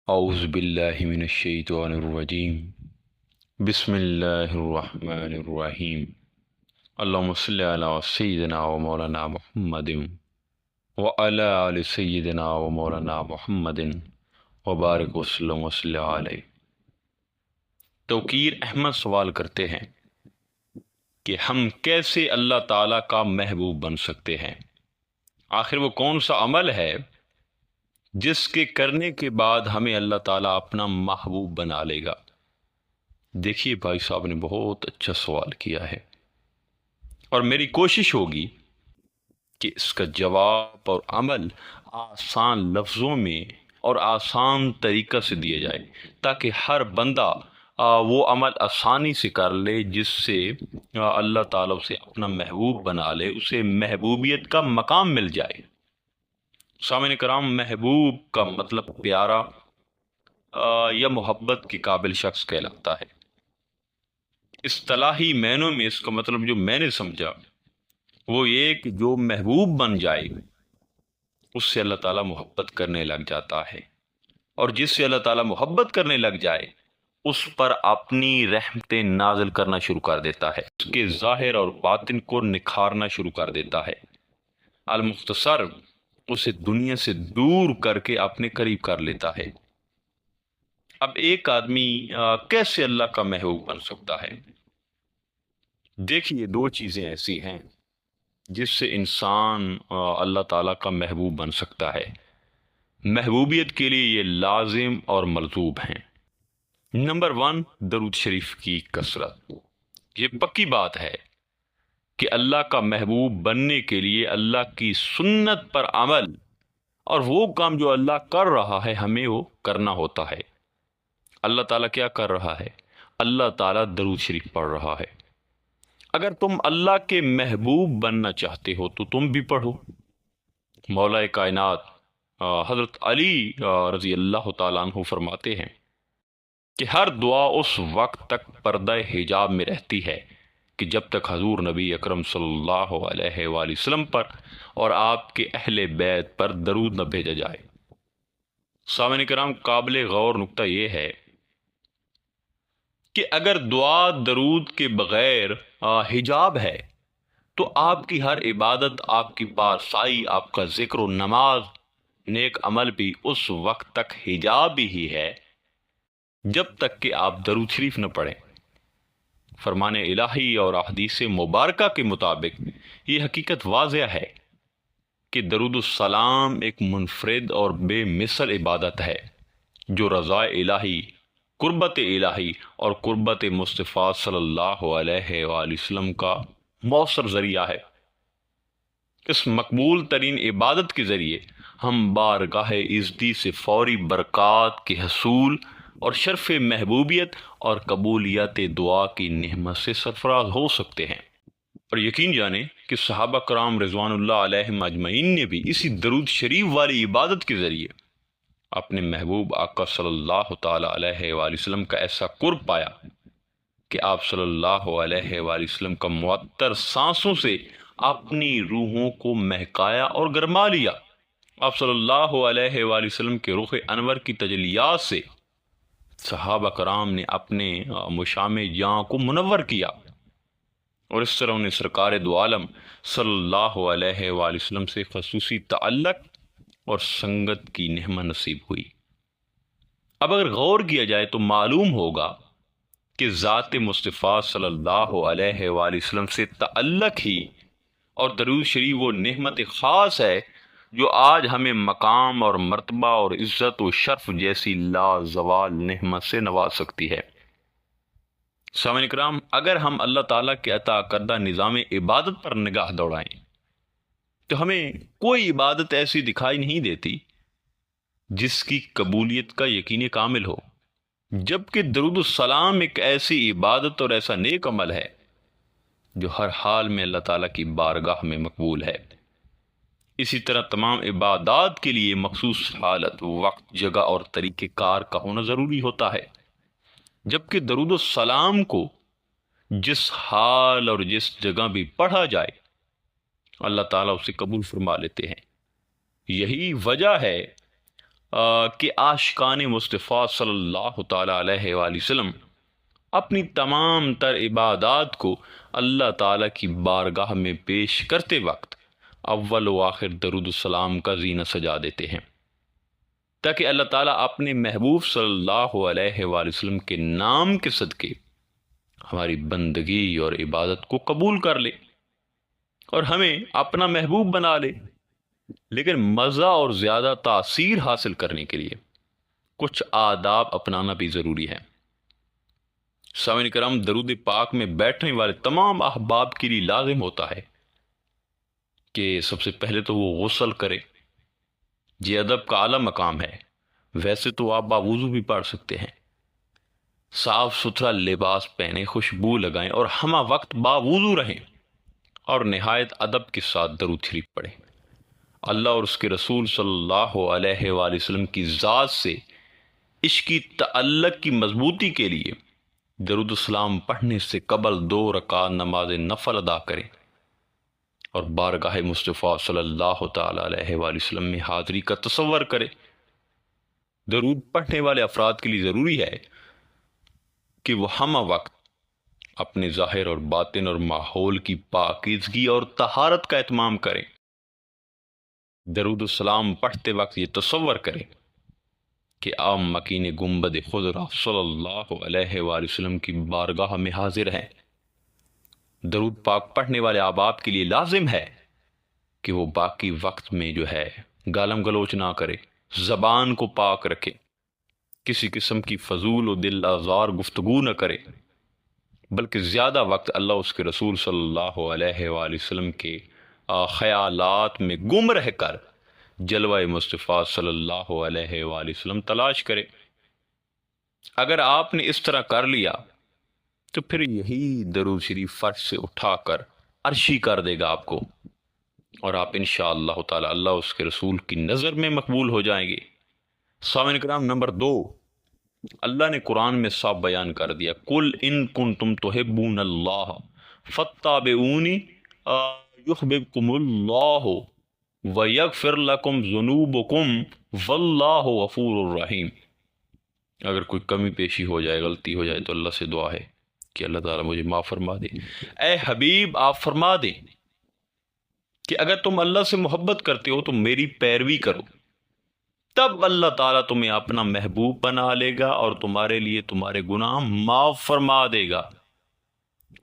اعوذ باللہ من الشیطان الرجیم بسم اللہ الرحمن الرحیم اللہم صلی علی سیدنا و مولانا محمد وعلی آل سیدنا و مولانا محمد وبارک وسلم وصلی علیہ۔ توقیر احمد سوال کرتے ہیں کہ ہم کیسے اللہ تعالیٰ کا محبوب بن سکتے ہیں؟ آخر وہ کون سا عمل ہے جس کے کرنے کے بعد ہمیں اللہ تعالیٰ اپنا محبوب بنا لے گا؟ دیکھیے بھائی صاحب نے بہت اچھا سوال کیا ہے، اور میری کوشش ہوگی کہ اس کا جواب اور عمل آسان لفظوں میں اور آسان طریقہ سے دیا جائے، تاکہ ہر بندہ وہ عمل آسانی سے کر لے جس سے اللہ تعالیٰ اسے اپنا محبوب بنا لے، اسے محبوبیت کا مقام مل جائے۔ سامعین کرام، محبوب کا مطلب پیارا یا محبت کے قابل شخص کہلاتا ہے۔ اصطلاحی معنوں میں اس کا مطلب جو میں نے سمجھا وہ یہ کہ جو محبوب بن جائے اس سے اللہ تعالیٰ محبت کرنے لگ جاتا ہے، اور جس سے اللہ تعالیٰ محبت کرنے لگ جائے اس پر اپنی رحمتیں نازل کرنا شروع کر دیتا ہے، اس کے ظاہر اور باطن کو نکھارنا شروع کر دیتا ہے، المختصر اسے دنیا سے دور کر کے اپنے قریب کر لیتا ہے۔ اب ایک آدمی کیسے اللہ کا محبوب بن سکتا ہے؟ دیکھیے، دو چیزیں ایسی ہیں جس سے انسان اللہ تعالیٰ کا محبوب بن سکتا ہے۔ محبوبیت کے لیے یہ لازم اور ملزوم ہیں۔ نمبر 1، درود شریف کی کثرت۔ یہ پکی بات ہے کہ اللہ کا محبوب بننے کے لیے اللہ کی سنت پر عمل اور وہ کام جو اللہ کر رہا ہے ہمیں وہ کرنا ہوتا ہے۔ اللہ تعالیٰ کیا کر رہا ہے؟ اللہ تعالیٰ درود شریف پڑھ رہا ہے۔ اگر تم اللہ کے محبوب بننا چاہتے ہو تو تم بھی پڑھو۔ مولا کائنات حضرت علی رضی اللہ تعالیٰ عنہ فرماتے ہیں کہ ہر دعا اس وقت تک پردہ حجاب میں رہتی ہے کہ جب تک حضور نبی اکرم صلی اللہ علیہ وآلہ وسلم پر اور آپ کے اہل بیت پر درود نہ بھیجا جائے۔ سامعین کرام، قابل غور نکتہ یہ ہے کہ اگر دعا درود کے بغیر حجاب ہے تو آپ کی ہر عبادت، آپ کی پارسائی، آپ کا ذکر و نماز، نیک عمل بھی اس وقت تک حجاب ہی ہے جب تک کہ آپ درود شریف نہ پڑھیں۔ فرمان الہی اور احادیث مبارکہ کے مطابق یہ حقیقت واضح ہے کہ درود السلام ایک منفرد اور بے مثل عبادت ہے جو رضا الہی، قربت الہی اور قربت مصطفیٰ صلی اللہ علیہ وآلہ وسلم کا مؤثر ذریعہ ہے۔ اس مقبول ترین عبادت کے ذریعے ہم بارگاہ عزتی سے فوری برکات کے حصول اور شرف محبوبیت اور قبولیت دعا کی نعمت سے سرفراز ہو سکتے ہیں۔ اور یقین جانیں کہ صحابہ کرام رضوان اللہ علیہم اجمعین نے بھی اسی درود شریف والی عبادت کے ذریعے اپنے محبوب آقا صلی اللہ تعالی علیہ وآلہ وسلم کا ایسا قرب پایا کہ آپ صلی اللہ علیہ وآلہ وسلم کا معطر سانسوں سے اپنی روحوں کو مہکایا اور گرما لیا۔ آپ صلی اللہ علیہ وآلہ وسلم کے رخ انور کی تجلیات سے صحابہ کرام نے اپنے مشام جاں کو منور کیا، اور اس طرح انہیں سرکار دو عالم صلی اللہ علیہ وآلہ وسلم سے خصوصی تعلق اور سنگت کی نعمت نصیب ہوئی۔ اب اگر غور کیا جائے تو معلوم ہوگا کہ ذات مصطفیٰ صلی اللہ علیہ وآلہ وسلم سے تعلق ہی اور درود شریف وہ نعمت خاص ہے جو آج ہمیں مقام اور مرتبہ اور عزت و شرف جیسی لازوال نعمت سے نواز سکتی ہے۔ سامعین کرام، اگر ہم اللہ تعالیٰ کے عطا کردہ نظام عبادت پر نگاہ دوڑائیں تو ہمیں کوئی عبادت ایسی دکھائی نہیں دیتی جس کی قبولیت کا یقین کامل ہو، جبکہ درود السلام ایک ایسی عبادت اور ایسا نیک عمل ہے جو ہر حال میں اللہ تعالیٰ کی بارگاہ میں مقبول ہے۔ اسی طرح تمام عبادات کے لیے مخصوص حالت، وقت، جگہ اور طریقہ کار کا ہونا ضروری ہوتا ہے، جبکہ درود السلام کو جس حال اور جس جگہ بھی پڑھا جائے اللہ تعالیٰ اسے قبول فرما لیتے ہیں۔ یہی وجہ ہے کہ عاشقان مصطفیٰ صلی اللہ تعالیٰ علیہ وآلہ وسلم اپنی تمام تر عبادات کو اللہ تعالیٰ کی بارگاہ میں پیش کرتے وقت اول و آخر درود السلام کا زینہ سجا دیتے ہیں، تاکہ اللہ تعالیٰ اپنے محبوب صلی اللہ علیہ وآلہ وسلم کے نام کے صدقے ہماری بندگی اور عبادت کو قبول کر لے اور ہمیں اپنا محبوب بنا لے۔ لیکن مزہ اور زیادہ تاثیر حاصل کرنے کے لیے کچھ آداب اپنانا بھی ضروری ہے۔ سامعین کرام، درود پاک میں بیٹھنے والے تمام احباب کے لیے لازم ہوتا ہے کہ سب سے پہلے تو وہ غسل کرے۔ یہ ادب کا اعلیٰ مقام ہے۔ ویسے تو آپ باوضو بھی پڑھ سکتے ہیں، صاف ستھرا لباس پہنیں، خوشبو لگائیں اور ہمہ وقت باوضو رہیں اور نہایت ادب کے ساتھ درود شریف پڑھیں۔ اللہ اور اس کے رسول صلی اللہ علیہ وآلہ وسلم کی ذات سے عشقی تعلق کی مضبوطی کے لیے درود السلام پڑھنے سے قبل 2 رکعت نماز نفل ادا کریں اور بارگاہ مصطفیٰ صلی اللہ تعالیٰ علیہ وآلہ وسلم میں حاضری کا تصور کریں۔ درود پڑھنے والے افراد کے لیے ضروری ہے کہ وہ ہمہ وقت اپنے ظاہر اور باطن اور ماحول کی پاکیزگی اور طہارت کا اہتمام کریں۔ درود السلام پڑھتے وقت یہ تصور کریں کہ آپ مکین گنبد خضرا صلی اللہ علیہ وآلہ وسلم کی بارگاہ میں حاضر ہیں۔ درود پاک پڑھنے والے احباب کے لیے لازم ہے کہ وہ باقی وقت میں جو ہے گالم گلوچ نہ کرے، زبان کو پاک رکھے، کسی قسم کی فضول و دل آزار گفتگو نہ کرے، بلکہ زیادہ وقت اللہ اس کے رسول صلی اللہ علیہ وآلہ وسلم کے خیالات میں گم رہ کر جلوہ مصطفیٰ صلی اللہ علیہ وآلہ وسلم تلاش کرے۔ اگر آپ نے اس طرح کر لیا تو پھر یہی درود شریف فرش سے اٹھا کر عرشی کر دے گا آپ کو، اور آپ انشاءاللہ تعالی اللہ اس کے رسول کی نظر میں مقبول ہو جائیں گے۔ سامعین کرام، نمبر 2، اللہ نے قرآن میں صاف بیان کر دیا، قل ان کنتم تحبون اللہ فاتبعونی یحببکم اللہ ویغفر لکم ذنوبکم واللہ غفور الرحیم۔ اگر کوئی کمی پیشی ہو جائے، غلطی ہو جائے تو اللہ سے دعا ہے کہ اللہ تعالیٰ مجھے معاف فرما دے۔ اے حبیب، آپ فرما دیں کہ اگر تم اللہ سے محبت کرتے ہو تو میری پیروی کرو، تب اللہ تعالیٰ تمہیں اپنا محبوب بنا لے گا اور تمہارے لیے تمہارے گناہ معاف فرما دے گا،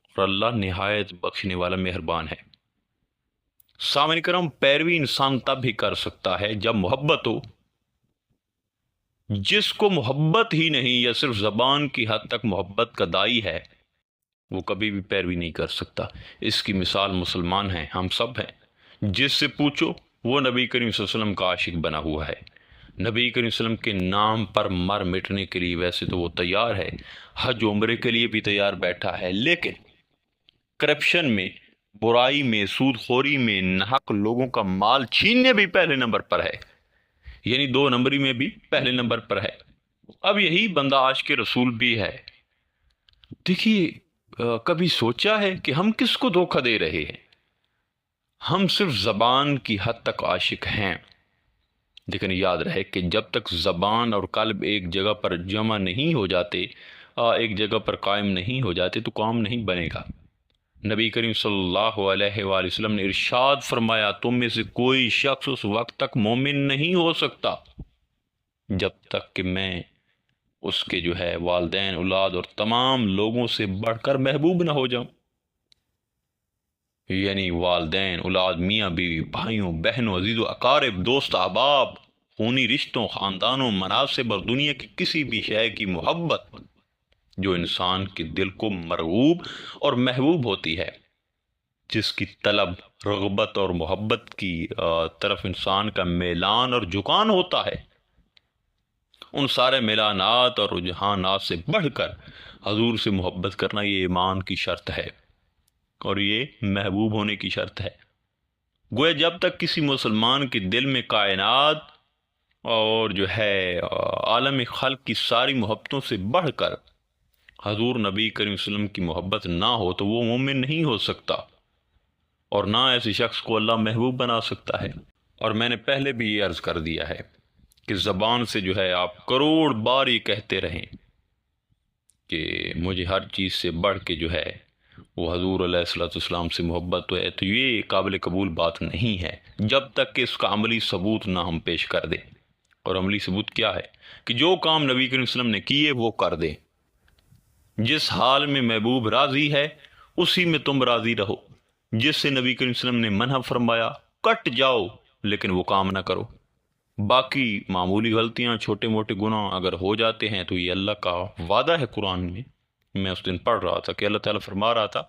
اور اللہ نہایت بخشنے والا مہربان ہے۔ سامعین کرام، پیروی انسان تب ہی کر سکتا ہے جب محبت ہو۔ جس کو محبت ہی نہیں یا صرف زبان کی حد تک محبت کا داعی ہے، وہ کبھی بھی پیروی نہیں کر سکتا۔ اس کی مثال مسلمان ہیں، ہم سب ہیں۔ جس سے پوچھو وہ نبی کریم صلی اللہ علیہ وسلم کا عاشق بنا ہوا ہے، نبی کریم صلی اللہ علیہ وسلم کے نام پر مر مٹنے کے لیے ویسے تو وہ تیار ہے، حج عمرے کے لیے بھی تیار بیٹھا ہے، لیکن کرپشن میں، برائی میں، سود خوری میں، ناحق لوگوں کا مال چھیننے بھی پہلے نمبر پر ہے، یعنی 2 نمبری میں بھی پہلے نمبر پر ہے۔ اب یہی بندہ عاشق رسول بھی ہے۔ دیکھیے، کبھی سوچا ہے کہ ہم کس کو دھوکہ دے رہے ہیں؟ ہم صرف زبان کی حد تک عاشق ہیں، لیکن یاد رہے کہ جب تک زبان اور قلب ایک جگہ پر جمع نہیں ہو جاتے، ایک جگہ پر قائم نہیں ہو جاتے، تو کام نہیں بنے گا۔ نبی کریم صلی اللہ علیہ وآلہ وسلم نے ارشاد فرمایا، تم میں سے کوئی شخص اس وقت تک مومن نہیں ہو سکتا جب تک کہ میں اس کے جو ہے والدین، اولاد اور تمام لوگوں سے بڑھ کر محبوب نہ ہو جاؤں۔ یعنی والدین، اولاد، میاں بیوی، بھائیوں، بہنوں، عزیز و اقارب، دوست احباب، خونی رشتوں، خاندانوں، مناسب اور دنیا کی کسی بھی شے کی محبت جو انسان کے دل کو مرغوب اور محبوب ہوتی ہے، جس کی طلب، رغبت اور محبت کی طرف انسان کا میلان اور جھکان ہوتا ہے، ان سارے میلانات اور رجحانات سے بڑھ کر حضور سے محبت کرنا یہ ایمان کی شرط ہے اور یہ محبوب ہونے کی شرط ہے۔ گویا جب تک کسی مسلمان کے دل میں کائنات اور جو ہے عالم خلق کی ساری محبتوں سے بڑھ کر حضور نبی کریم صلی اللہ علیہ وسلم کی محبت نہ ہو تو وہ مومن نہیں ہو سکتا، اور نہ ایسے شخص کو اللہ محبوب بنا سکتا ہے۔ اور میں نے پہلے بھی یہ عرض کر دیا ہے کہ زبان سے جو ہے آپ کروڑ بار یہ کہتے رہیں کہ مجھے ہر چیز سے بڑھ کے جو ہے وہ حضور علیہ الصلوۃ والسلام سے محبت ہے، تو یہ قابل قبول بات نہیں ہے جب تک کہ اس کا عملی ثبوت نہ ہم پیش کر دیں۔ اور عملی ثبوت کیا ہے؟ کہ جو کام نبی کریم صلی اللہ علیہ وسلم نے کیے وہ کر دیں، جس حال میں محبوب راضی ہے اسی میں تم راضی رہو، جس سے نبی کریم صلی اللہ علیہ وسلم نے منع فرمایا کٹ جاؤ لیکن وہ کام نہ کرو۔ باقی معمولی غلطیاں، چھوٹے موٹے گناہ اگر ہو جاتے ہیں تو یہ اللہ کا وعدہ ہے قرآن میں اس دن پڑھ رہا تھا کہ اللہ تعالیٰ فرما رہا تھا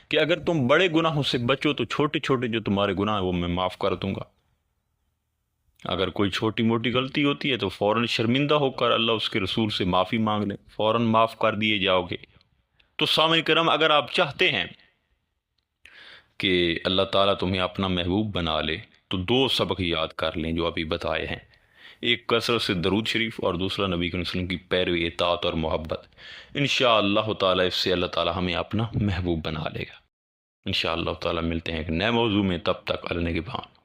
کہ اگر تم بڑے گناہوں سے بچو تو چھوٹے چھوٹے جو تمہارے گناہ ہیں وہ میں معاف کر دوں گا۔ اگر کوئی چھوٹی موٹی غلطی ہوتی ہے تو فوراً شرمندہ ہو کر اللہ اس کے رسول سے معافی مانگ لیں، فوراً معاف کر دیے جاؤ گے۔ تو سامعین کرام، اگر آپ چاہتے ہیں کہ اللہ تعالیٰ تمہیں اپنا محبوب بنا لے تو دو سبق یاد کر لیں جو ابھی بتائے ہیں، ایک کثرت سے درود شریف اور دوسرا نبی کریم صلی اللہ علیہ وسلم کی پیروی، اطاعت اور محبت۔ انشاءاللہ تعالیٰ اس سے اللہ تعالیٰ ہمیں اپنا محبوب بنا لے گا۔ انشاءاللہ تعالیٰ ملتے ہیں ایک نئے موضوع میں، تب تک اللہ نگہبان۔